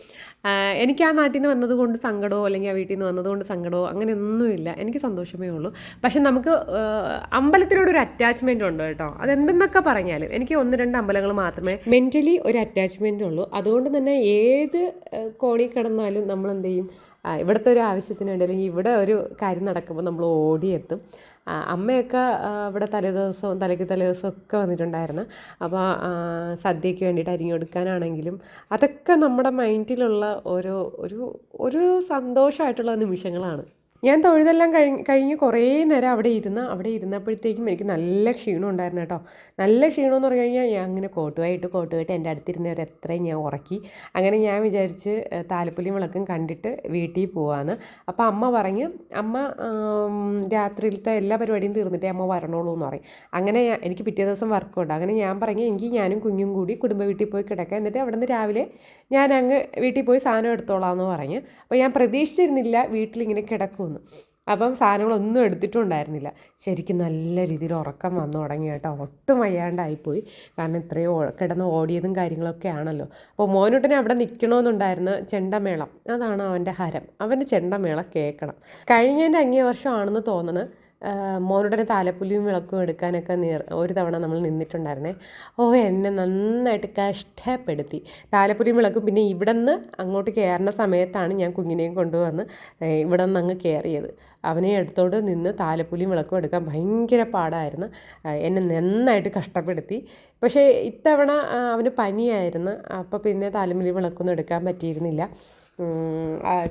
എനിക്ക് ആ നാട്ടിൽ നിന്ന് വന്നതുകൊണ്ട് സങ്കടമോ അല്ലെങ്കിൽ ആ വീട്ടിൽ നിന്ന് വന്നതുകൊണ്ട് സങ്കടമോ അങ്ങനെയൊന്നുമില്ല. എനിക്ക് സന്തോഷമേ ഉള്ളൂ. പക്ഷെ നമുക്ക് അമ്പലത്തിനോടൊരു അറ്റാച്ച്മെൻറ്റ് ഉണ്ട് കേട്ടോ. അതെന്തെന്നൊക്കെ പറഞ്ഞാലും എനിക്ക് 1-2 അമ്പലങ്ങൾ മാത്രമേ മെൻ്റലി ഒരു അറ്റാച്ച്മെൻറ്റ് ഉള്ളൂ. അതുകൊണ്ട് തന്നെ ഏത് കോണിൽ കിടന്നാലും നമ്മൾ എന്ത് ചെയ്യും, ഇവിടുത്തെ ഒരു ആവശ്യത്തിന് വേണ്ടി അല്ലെങ്കിൽ ഇവിടെ ഒരു കാര്യം നടക്കുമ്പോൾ നമ്മൾ ഓടിയെത്തും. അമ്മയൊക്കെ ഇവിടെ തലയ്ക്ക് തലേദിവസമൊക്കെ വന്നിട്ടുണ്ടായിരുന്നു. അപ്പോൾ സദ്യയ്ക്ക് വേണ്ടിയിട്ട് അരിഞ്ഞു കൊടുക്കാനാണെങ്കിലും അതൊക്കെ നമ്മുടെ മൈൻഡിലുള്ള ഒരു സന്തോഷമായിട്ടുള്ള നിമിഷങ്ങളാണ്. ഞാൻ തൊഴുതെല്ലാം കഴിഞ്ഞ് കുറേ നേരം അവിടെ ഇരുന്നപ്പോഴത്തേക്കും എനിക്ക് നല്ല ക്ഷീണം ഉണ്ടായിരുന്നു കേട്ടോ. നല്ല ക്ഷീണമെന്ന് പറഞ്ഞു കഴിഞ്ഞാൽ ഞാൻ അങ്ങനെ കോട്ടുമായിട്ട് എൻ്റെ അടുത്തിരുന്നവർ എത്രയും ഞാൻ ഉറക്കി. അങ്ങനെ ഞാൻ വിചാരിച്ച് താലപ്പൊലിയും വിളക്കും കണ്ടിട്ട് വീട്ടിൽ പോവാന്ന്. അപ്പോൾ അമ്മ പറഞ്ഞു, അമ്മ രാത്രിയിലത്തെ എല്ലാ പരിപാടിയും തീർന്നിട്ടേ അമ്മ വരണുള്ളൂ എന്ന് പറയും. അങ്ങനെ എനിക്ക് പിറ്റേ ദിവസം വർക്കുണ്ട്. അങ്ങനെ ഞാൻ പറഞ്ഞു എങ്കിൽ ഞാനും കുഞ്ഞും കൂടി കുടുംബ വീട്ടിൽ പോയി കിടക്കാം, എന്നിട്ട് അവിടെ നിന്ന് രാവിലെ ഞാൻ അങ്ങ് വീട്ടിൽ പോയി സാധനം എടുത്തോളാം എന്ന് പറഞ്ഞു. അപ്പോൾ ഞാൻ പ്രതീക്ഷിച്ചിരുന്നില്ല വീട്ടിലിങ്ങനെ കിടക്കുമെന്ന്. അപ്പം സാധനങ്ങളൊന്നും എടുത്തിട്ടുണ്ടായിരുന്നില്ല. ശരിക്കും നല്ല രീതിയിൽ ഉറക്കം വന്നു തുടങ്ങി കേട്ടോ. ഒട്ടും വയ്യാണ്ടായിപ്പോയി, കാരണം ഇത്രയും കിടന്ന് ഓടിയതും കാര്യങ്ങളൊക്കെ ആണല്ലോ. അപ്പോൾ മോനുട്ടനെ അവിടെ നിൽക്കണമെന്നുണ്ടായിരുന്നു. ചെണ്ടമേളം അതാണ് അവൻ്റെ ഹരം, അവൻ്റെ ചെണ്ടമേളം കേൾക്കണം. കഴിഞ്ഞതിൻ്റെ അങ്ങേ വർഷമാണെന്ന് തോന്നുന്നത് മോനുടനെ താലപ്പൊലിയും വിളക്കും എടുക്കാനൊക്കെ ഒരു തവണ നമ്മൾ നിന്നിട്ടുണ്ടായിരുന്നേ. എന്നെ നന്നായിട്ട് കഷ്ടപ്പെടുത്തി താലപ്പൊലിയും വിളക്കും. പിന്നെ ഇവിടെ നിന്ന് അങ്ങോട്ട് കയറുന്ന സമയത്താണ് ഞാൻ കുഞ്ഞിനെയും കൊണ്ടുവന്ന് ഇവിടെ നിന്ന് അങ്ങ് കയറിയത്. അവനെ എടുത്തോണ്ട് നിന്ന് താലപ്പൊലിയും വിളക്കും എടുക്കാൻ ഭയങ്കര പാടായിരുന്നു. എന്നെ നന്നായിട്ട് കഷ്ടപ്പെടുത്തി. പക്ഷേ ഇത്തവണ അവന് പനിയായിരുന്നു. അപ്പോൾ പിന്നെ താലപ്പൊലിയും വിളക്കൊന്നും എടുക്കാൻ പറ്റിയിരുന്നില്ല.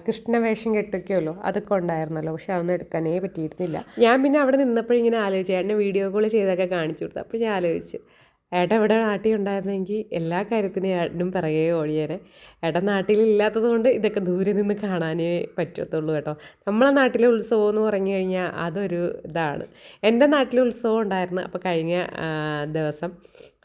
കൃഷ്ണവേഷം കെട്ടൊക്കെയല്ലോ, അതൊക്കെ ഉണ്ടായിരുന്നല്ലോ. പക്ഷെ അതൊന്നും എടുക്കാനേ പറ്റിയിരുന്നില്ല. ഞാൻ പിന്നെ അവിടെ നിന്നപ്പോഴിങ്ങനെ ആലോചിച്ചു, എന്നെ വീഡിയോ കോൾ ചെയ്തൊക്കെ കാണിച്ചു കൊടുത്തു. അപ്പോൾ ഞാൻ ആലോചിച്ചു, ഏട്ടൻ ഇവിടെ നാട്ടിൽ ഉണ്ടായിരുന്നെങ്കിൽ എല്ലാ കാര്യത്തിനും ഏട്ടനും പിറകെ ഓടിയേനെ. ഏട്ടൻ നാട്ടിലില്ലാത്തത് കൊണ്ട് ഇതൊക്കെ ദൂരെ നിന്ന് കാണാനേ പറ്റത്തുള്ളൂ കേട്ടോ. നമ്മളെ നാട്ടിലെ ഉത്സവം എന്ന് പറഞ്ഞു കഴിഞ്ഞാൽ അതൊരു ഇതാണ്. എൻ്റെ നാട്ടിലെ ഉത്സവം ഉണ്ടായിരുന്നു അപ്പോൾ കഴിഞ്ഞ ദിവസം.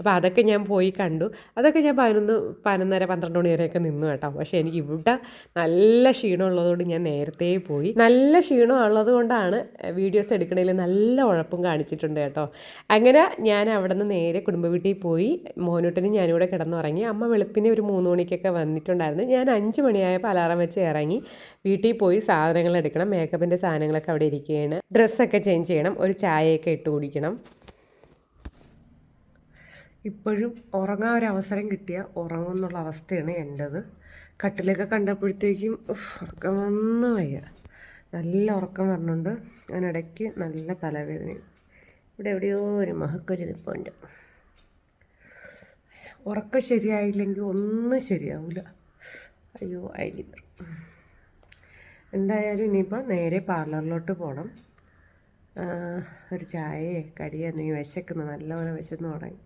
അപ്പോൾ അതൊക്കെ ഞാൻ പോയി കണ്ടു. അതൊക്കെ ഞാൻ 11:30 12 മണി വരെയൊക്കെ നിന്നു കേട്ടോ. പക്ഷേ എനിക്ക് ഇവിടെ നല്ല ക്ഷീണം ഉള്ളതുകൊണ്ട് ഞാൻ നേരത്തെ പോയി. നല്ല ക്ഷീണം ഉള്ളത് കൊണ്ടാണ് വീഡിയോസ് എടുക്കണതിൽ നല്ല ഉഴപ്പും കാണിച്ചിട്ടുണ്ട് കേട്ടോ. അങ്ങനെ ഞാൻ അവിടെ നിന്ന് നേരെ കുടുംബ വീട്ടിൽ പോയി. മോനൂട്ടനും ഞാനിവിടെ കിടന്നുറങ്ങി. അമ്മ വെളുപ്പിനെ ഒരു 3 മണിക്കൊക്കെ വന്നിട്ടുണ്ടായിരുന്നു. ഞാൻ 5 മണിയായപ്പോൾ അലാറം വെച്ച് ഇറങ്ങി. വീട്ടിൽ പോയി സാധനങ്ങൾ എടുക്കണം. മേക്കപ്പിൻ്റെ സാധനങ്ങളൊക്കെ അവിടെ ഇരിക്കുകയാണ്. ഡ്രസ്സൊക്കെ ചേഞ്ച് ചെയ്യണം. ഒരു ചായയൊക്കെ ഇട്ട് കുടിക്കണം. ഇപ്പോഴും ഉറങ്ങാൻ ഒരവസരം കിട്ടിയാൽ ഉറങ്ങുമെന്നുള്ള അവസ്ഥയാണ് എൻ്റേത്. കട്ടിലൊക്കെ കണ്ടപ്പോഴത്തേക്കും ഉറക്കം വന്നു വയ്യ. നല്ല ഉറക്കം വരണുണ്ട്. അതിനിടയ്ക്ക് നല്ല തലവേദനയും. ഇവിടെ എവിടെയോ ഒരു മഹക്കൊരു നിൽപ്പുണ്ട്. ഉറക്കം ശരിയായില്ലെങ്കിൽ ഒന്നും ശരിയാവില്ല. അയ്യോ ആയിരിക്കും. എന്തായാലും ഇനിയിപ്പോൾ നേരെ പാർലറിലോട്ട് പോകണം. ഒരു ചായയെ കടിയോ എന്തെങ്കിലും വിശക്കുന്നു, നല്ലപോലെ വിശന്ന് തുടങ്ങി.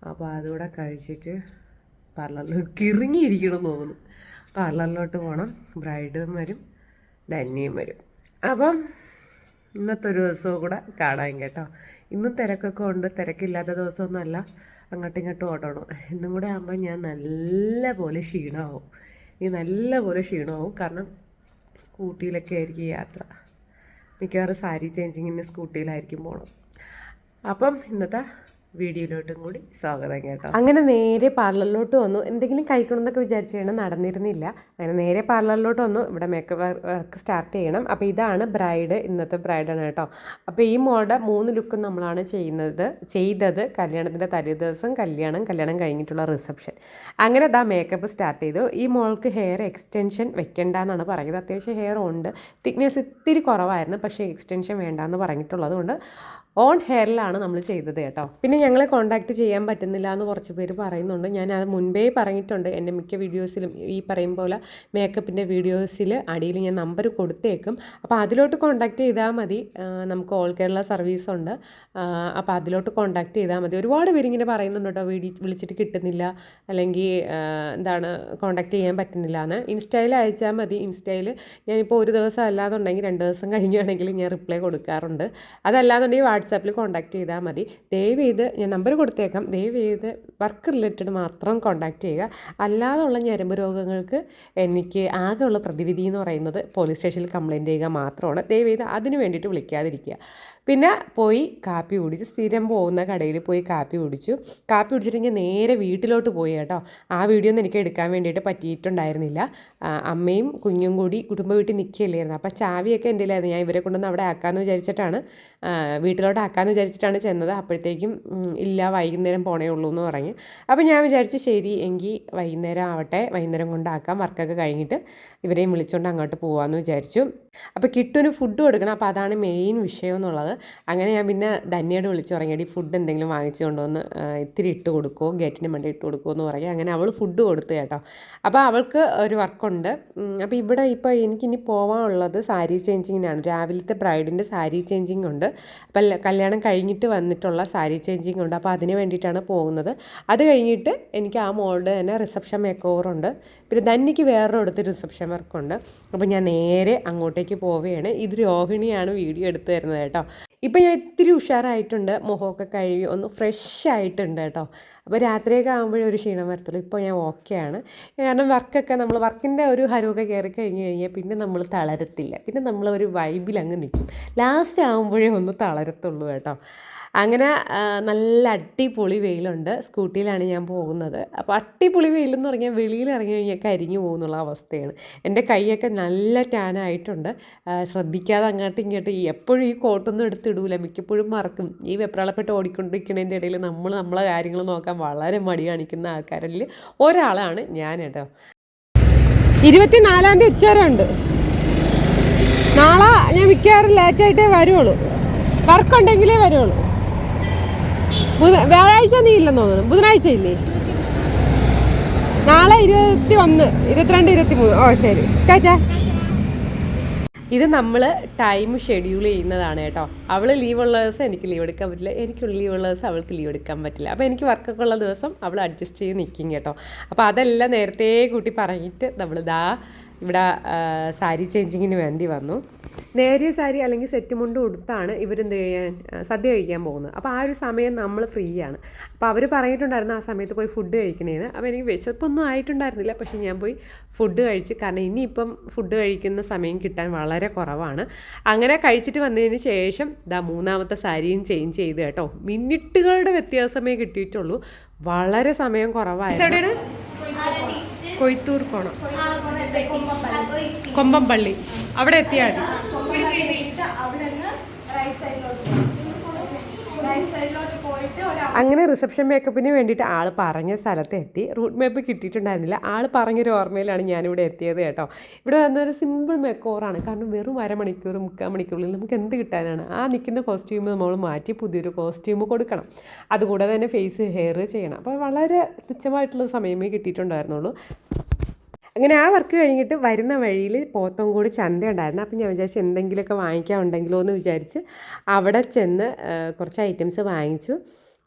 അപ്പോൾ അതുകൂടെ കഴിച്ചിട്ട് പാർലറിൽ കിറങ്ങിയിരിക്കണമെന്ന് തോന്നുന്നു. പാർലറിലോട്ട് പോകണം. ബ്രൈഡും വരും, ധന്യയും വരും. അപ്പം ഇന്നത്തെ ഒരു ദിവസവും കൂടെ കാണാൻ കേട്ടോ. ഇന്നും തിരക്കൊക്കെ ഉണ്ട്. തിരക്കില്ലാത്ത ദിവസമൊന്നുമല്ല. അങ്ങോട്ടും ഇങ്ങോട്ടും ഓടണം. ഇന്നും കൂടെ ആകുമ്പോൾ ഞാൻ നല്ല പോലെ ക്ഷീണമാവും. കാരണം സ്കൂട്ടിയിലൊക്കെ ആയിരിക്കും യാത്ര. മിക്കവാറും സാരി ചേഞ്ചിങ്ങിന് സ്കൂട്ടിയിലായിരിക്കും പോകണം. അപ്പം ഇന്നത്തെ വീഡിയോയിലോട്ടും കൂടി സ്വാഗതം കേട്ടോ. അങ്ങനെ നേരെ പാർലറിലോട്ട് വന്നു. എന്തെങ്കിലും കഴിക്കണമെന്നൊക്കെ വിചാരിച്ചാണ്, നടന്നിരുന്നില്ല. അങ്ങനെ നേരെ പാർലറിലോട്ട് വന്നു. ഇവിടെ മേക്കപ്പ് വർക്ക് സ്റ്റാർട്ട് ചെയ്യണം. അപ്പോൾ ഇതാണ് ബ്രൈഡ്, ഇന്നത്തെ ബ്രൈഡാണ് കേട്ടോ. അപ്പോൾ ഈ മോളുടെ 3 ലുക്കും നമ്മളാണ് ചെയ്തത്. കല്യാണത്തിൻ്റെ തലേ ദിവസം കല്യാണം കഴിഞ്ഞിട്ടുള്ള റിസപ്ഷൻ. അങ്ങനെ മേക്കപ്പ് സ്റ്റാർട്ട് ചെയ്തു. ഈ മോൾക്ക് ഹെയർ എക്സ്റ്റൻഷൻ വെക്കേണ്ടെന്നാണ് പറയുന്നത്. അത്യാവശ്യം ഹെയർ ഉണ്ട്, തിക്നെസ് ഇത്തിരി കുറവായിരുന്നു. പക്ഷേ എക്സ്റ്റൻഷൻ വേണ്ടാന്ന് പറഞ്ഞിട്ടുള്ളത് കൊണ്ട് ഓൺ ഹെയറിലാണ് നമ്മൾ ചെയ്തത് കേട്ടോ. പിന്നെ ഞങ്ങളെ കോൺടാക്റ്റ് ചെയ്യാൻ പറ്റുന്നില്ല എന്ന് കുറച്ച് പേര് പറയുന്നുണ്ട്. ഞാൻ അത് മുൻപേ പറഞ്ഞിട്ടുണ്ട്. എൻ്റെ മിക്ക വീഡിയോസിലും ഈ പറയും പോലെ മേക്കപ്പിൻ്റെ വീഡിയോസിൽ അടിയിൽ ഞാൻ നമ്പർ കൊടുത്തേക്കും. അപ്പോൾ അതിലോട്ട് കോൺടാക്റ്റ് ചെയ്താൽ മതി. നമുക്ക് ഓൾ കേരള സർവീസ് ഉണ്ട്. അപ്പോൾ അതിലോട്ട് കോൺടാക്റ്റ് ചെയ്താൽ മതി. ഒരുപാട് പേരിങ്ങനെ പറയുന്നുണ്ട് കേട്ടോ, വിളിച്ചിട്ട് കിട്ടുന്നില്ല, അല്ലെങ്കിൽ കോൺടാക്റ്റ് ചെയ്യാൻ പറ്റുന്നില്ല എന്ന്. ഇൻസ്റ്റയിൽ അയച്ചാൽ മതി. ഇൻസ്റ്റയിൽ ഞാനിപ്പോൾ ഒരു ദിവസം അല്ലാതുണ്ടെങ്കിൽ 2 ദിവസം കഴിഞ്ഞാണെങ്കിൽ ഞാൻ റിപ്ലൈ കൊടുക്കാറുണ്ട്. അതല്ലാന്നുണ്ടെങ്കിൽ വാട്സാപ്പിൽ കോൺടാക്റ്റ് ചെയ്താൽ മതി. ദയവ് ചെയ്ത് ഞാൻ നമ്പർ കൊടുത്തേക്കാം. ദയവ് ചെയ്ത് വർക്ക് റിലേറ്റഡ് മാത്രം കോൺടാക്റ്റ് ചെയ്യുക. അല്ലാതുള്ള ഞരമ്പ് രോഗങ്ങൾക്ക് എനിക്ക് ആകെയുള്ള പ്രതിവിധി എന്ന് പറയുന്നത് പോലീസ് സ്റ്റേഷനിൽ കംപ്ലയിൻറ്റ് ചെയ്യുക മാത്രമാണ്. ദയവ് ചെയ്ത് അതിന് വേണ്ടിയിട്ട് വിളിക്കാതിരിക്കുക. പിന്നെ പോയി കാപ്പി കുടിച്ച്, സ്ഥിരം പോകുന്ന കടയിൽ പോയി കാപ്പി കുടിച്ചിട്ടെങ്കിൽ നേരെ വീട്ടിലോട്ട് പോയി കേട്ടോ. ആ വീഡിയോ ഒന്നും എനിക്ക് എടുക്കാൻ വേണ്ടിയിട്ട് പറ്റിയിട്ടുണ്ടായിരുന്നില്ല. അമ്മയും കുഞ്ഞും കൂടി കുടുംബ വീട്ടിൽ നിൽക്കുകയില്ലായിരുന്നു. അപ്പോൾ ചാവിയൊക്കെ എൻ്റെ കയ്യിലായിരുന്നു. ഞാൻ ഇവരെ കൊണ്ടൊന്ന് അവിടെ ആക്കാമെന്ന് വിചാരിച്ചിട്ടാണ്, വീട്ടിലോട്ട് ആക്കാമെന്ന് വിചാരിച്ചിട്ടാണ് ചെന്നത്. അപ്പോഴത്തേക്കും ഇല്ല, വൈകുന്നേരം പോണേ ഉള്ളൂ എന്ന് പറഞ്ഞ്. അപ്പോൾ ഞാൻ വിചാരിച്ചു ശരി എങ്കിൽ വൈകുന്നേരം ആവട്ടെ, വൈകുന്നേരം കൊണ്ടാക്കാം, വർക്കൊക്കെ കഴിഞ്ഞിട്ട് ഇവരെയും വിളിച്ചുകൊണ്ട് അങ്ങോട്ട് പോകാമെന്ന് വിചാരിച്ചു. അപ്പോൾ കിട്ടുവിന് ഫുഡ് കൊടുക്കണം. അപ്പോൾ അതാണ് മെയിൻ വിഷയം എന്നുള്ളത്. അങ്ങനെ ഞാൻ പിന്നെ ധന്യയോട് വിളിച്ചു തുടങ്ങിയടി ഫുഡ് എന്തെങ്കിലും വാങ്ങിച്ചു കൊണ്ടുവന്ന് ഇത്തിരി ഇട്ട് കൊടുക്കുമോ, ഗേറ്റിന് വേണ്ടി ഇട്ട് കൊടുക്കുമോ എന്ന് പറയും. അങ്ങനെ അവൾ ഫുഡ് കൊടുത്തു കേട്ടോ. അപ്പോൾ അവൾക്ക് ഒരു വർക്കുണ്ട്. അപ്പോൾ ഇവിടെ ഇപ്പോൾ എനിക്കിനി പോകാനുള്ളത് സാരി ചേഞ്ചിങ്ങിനാണ്. രാവിലത്തെ ബ്രൈഡിൻ്റെ സാരി ചേഞ്ചിങ് ഉണ്ട്. അപ്പം കല്യാണം കഴിഞ്ഞിട്ട് വന്നിട്ടുള്ള സാരി ചേഞ്ചിങ് ഉണ്ട്. അപ്പോൾ അതിന് വേണ്ടിയിട്ടാണ് പോകുന്നത്. അത് കഴിഞ്ഞിട്ട് എനിക്ക് ആ മോളുടെ തന്നെ റിസപ്ഷൻ മേക്ക് ഓവറുണ്ട്. പിന്നെ ധന്യയ്ക്ക് വേറൊരിടത്ത് റിസപ്ഷൻ വർക്കുണ്ട്. അപ്പോൾ ഞാൻ നേരെ അങ്ങോട്ടേക്ക് പോവുകയാണ്. ഇത് രോഹിണിയാണ് വീഡിയോ എടുത്തു തരുന്നത് കേട്ടോ. ഇപ്പം ഞാൻ ഇത്തിരി ഉഷാറായിട്ടുണ്ട്, മുഖമൊക്കെ കഴുകി ഒന്ന് ഫ്രഷ് ആയിട്ടുണ്ട് കേട്ടോ. അപ്പോൾ രാത്രിയൊക്കെ ആകുമ്പോഴേ ഒരു ക്ഷീണം വരത്തുള്ളൂ. ഇപ്പോൾ ഞാൻ ഓക്കെയാണ്. കാരണം വർക്കിൻ്റെ ഒരു ഹരമൊക്കെ കയറി കഴിഞ്ഞ് കഴിഞ്ഞാൽ പിന്നെ നമ്മൾ തളരത്തില്ല. പിന്നെ നമ്മൾ ഒരു വൈബിൽ അങ്ങ് നിൽക്കും. ലാസ്റ്റ് ആകുമ്പോഴേ ഒന്ന് തളരത്തുള്ളൂ കേട്ടോ. അങ്ങനെ നല്ല അടിപൊളി വെയിലുണ്ട്. സ്കൂട്ടിയിലാണ് ഞാൻ പോകുന്നത്. അപ്പോൾ അടിപൊളി വെയിലെന്ന് പറഞ്ഞാൽ വെളിയിൽ ഇറങ്ങി കഴിഞ്ഞാൽ കരിഞ്ഞു പോകുന്നുള്ള അവസ്ഥയാണ്. എൻ്റെ കൈയൊക്കെ നല്ല ടാനായിട്ടുണ്ട്. ശ്രദ്ധിക്കാതെ അങ്ങോട്ടും ഇങ്ങോട്ടും എപ്പോഴും ഈ കോട്ടൊന്നും എടുത്തിടൂല, മിക്കപ്പോഴും മറക്കും. ഈ വെപ്രാളപ്പെട്ട് ഓടിക്കൊണ്ടിരിക്കുന്നതിൻ്റെ ഇടയിൽ നമ്മളെ കാര്യങ്ങൾ നോക്കാൻ വളരെ മടി കാണിക്കുന്ന ആൾക്കാരിൽ ഒരാളാണ് ഞാൻ കേട്ടോ. 24 ഉച്ചവരെ ഉണ്ട്. നാളെ ഞാൻ മിക്കവാറും ലേറ്റായിട്ടേ വരുള്ളൂ. വർക്കുണ്ടെങ്കിലേ വരുള്ളൂ. വ്യാഴാഴ്ച നീ ഇല്ലെന്ന് തോന്നുന്നു. ബുധനാഴ്ച ഇല്ലേ? നാളെ 21, 22, 23. ഓ ശരി കാച്ചാ. ഇത് നമ്മൾ ടൈം ഷെഡ്യൂൾ ചെയ്യുന്നതാണ് കേട്ടോ. അവൾ ലീവുള്ള ദിവസം എനിക്ക് ലീവ് എടുക്കാൻ പറ്റില്ല, എനിക്ക് ലീവുള്ള ദിവസം അവൾക്ക് ലീവ് എടുക്കാൻ പറ്റില്ല. അപ്പോൾ എനിക്ക് വർക്കൊക്കെ ഉള്ള ദിവസം അവൾ അഡ്ജസ്റ്റ് ചെയ്ത് നിൽക്കും കേട്ടോ. അപ്പോൾ അതെല്ലാം നേരത്തെ കൂട്ടി പറഞ്ഞിട്ട് നമ്മളിതാ ഇവിടെ സാരി ചേഞ്ചിങ്ങിന് വേണ്ടി വന്നു. നേരിയ സാരി അല്ലെങ്കിൽ സെറ്റ് മുണ്ട് കൊടുത്താണ് ഇവരെന്ത് ചെയ്യാൻ സദ്യ കഴിക്കാൻ പോകുന്നത്. അപ്പോൾ ആ ഒരു സമയം നമ്മൾ ഫ്രീ ആണ്. അപ്പോൾ അവർ പറഞ്ഞിട്ടുണ്ടായിരുന്നു ആ സമയത്ത് പോയി ഫുഡ് കഴിക്കണേന്ന്. അപ്പോൾ എനിക്ക് വിശപ്പൊന്നും ആയിട്ടുണ്ടായിരുന്നില്ല, പക്ഷേ ഞാൻ പോയി ഫുഡ് കഴിച്ച്. കാരണം ഇനിയിപ്പം ഫുഡ് കഴിക്കുന്ന സമയം കിട്ടാൻ വളരെ കുറവാണ്. അങ്ങനെ കഴിച്ചിട്ട് വന്നതിന് ശേഷം മൂന്നാമത്തെ സാരിയും ചേഞ്ച് ചെയ്ത് കേട്ടോ. മിനിറ്റുകളുടെ വ്യത്യാസമേ കിട്ടിയിട്ടുള്ളൂ. വളരെ സമയം കുറവായിരുന്നു. കൊയ്ത്തൂർ പോണം, കൊമ്പംപള്ളി അവിടെ എത്തിയാൽ അങ്ങനെ റിസപ്ഷൻ മേക്കപ്പിന് വേണ്ടിയിട്ട് ആൾ പറഞ്ഞ സ്ഥലത്ത് എത്തി. Route map കിട്ടിയിട്ടുണ്ടായിരുന്നില്ല. ആൾ പറഞ്ഞൊരു ഓർമ്മയിലാണ് ഞാനിവിടെ എത്തിയത് കേട്ടോ. ഇവിടെ വന്നൊരു സിമ്പിൾ മേക്ക് ഓവറാണ്. കാരണം വെറും 1/2 മണിക്കൂർ 3/4 മണിക്കൂറിൽ നമുക്ക് എന്ത് കിട്ടാനാണ്? ആ നിൽക്കുന്ന കോസ്റ്റ്യൂം നമ്മൾ മാറ്റി പുതിയൊരു കോസ്റ്റ്യൂം കൊടുക്കണം. അതുകൂടാതെ തന്നെ ഫേസ് ഹെയർ ചെയ്യണം. അപ്പോൾ വളരെ തുച്ഛമായിട്ടുള്ള സമയമേ കിട്ടിയിട്ടുണ്ടായിരുന്നുള്ളൂ. അങ്ങനെ ആ വർക്ക് കഴിഞ്ഞിട്ട് വരുന്ന വഴിയിൽ പോത്തൻകോട് ചന്ത ഉണ്ടായിരുന്നു. അപ്പം ഞാൻ വിചാരിച്ചു എന്തെങ്കിലുമൊക്കെ വാങ്ങിക്കാൻ ഉണ്ടെങ്കിലോ എന്ന് വിചാരിച്ച് അവിടെ ചെന്ന് കുറച്ച് ഐറ്റംസ് വാങ്ങിച്ചു.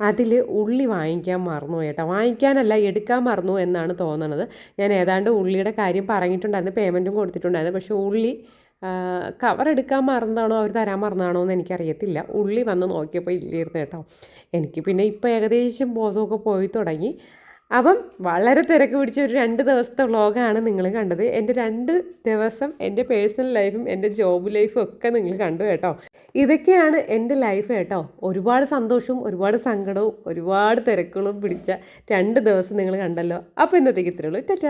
അതിൽ ഉള്ളി വാങ്ങിക്കാൻ മറന്നു കേട്ടോ. വാങ്ങിക്കാനല്ല, എടുക്കാൻ മറന്നു എന്നാണ് തോന്നുന്നത്. ഞാൻ ഏതാണ്ട് ഉള്ളിയുടെ കാര്യം പറഞ്ഞിട്ടുണ്ടായിരുന്നു, പേയ്മെൻറ്റും കൊടുത്തിട്ടുണ്ടായിരുന്നു. പക്ഷേ ഉള്ളി കവർ എടുക്കാൻ മറന്നാണോ അവർ തരാൻ മറന്നാണോ എന്ന് എനിക്കറിയത്തില്ല. ഉള്ളി വന്ന് നോക്കിയപ്പോൾ ഇല്ലായിരുന്നു കേട്ടോ. എനിക്ക് പിന്നെ ഇപ്പോൾ ഏകദേശം ബോധമൊക്കെ പോയി തുടങ്ങി. അപ്പം വളരെ തിരക്ക് പിടിച്ച ഒരു 2 ദിവസത്തെ വ്ളോഗാണ് നിങ്ങൾ കണ്ടത്. എൻ്റെ 2 ദിവസം എൻ്റെ പേഴ്സണൽ ലൈഫും എൻ്റെ ജോബ് ലൈഫും ഒക്കെ നിങ്ങൾ കണ്ടു കേട്ടോ. ഇതൊക്കെയാണ് എൻ്റെ ലൈഫ് കേട്ടോ. ഒരുപാട് സന്തോഷവും ഒരുപാട് സങ്കടവും ഒരുപാട് തിരക്കുകളും പിടിച്ച 2 ദിവസം നിങ്ങൾ കണ്ടല്ലോ. അപ്പോൾ ഇന്നത്തേക്ക് ഇത്രയേ ഉള്ളൂ. ടാറ്റാ.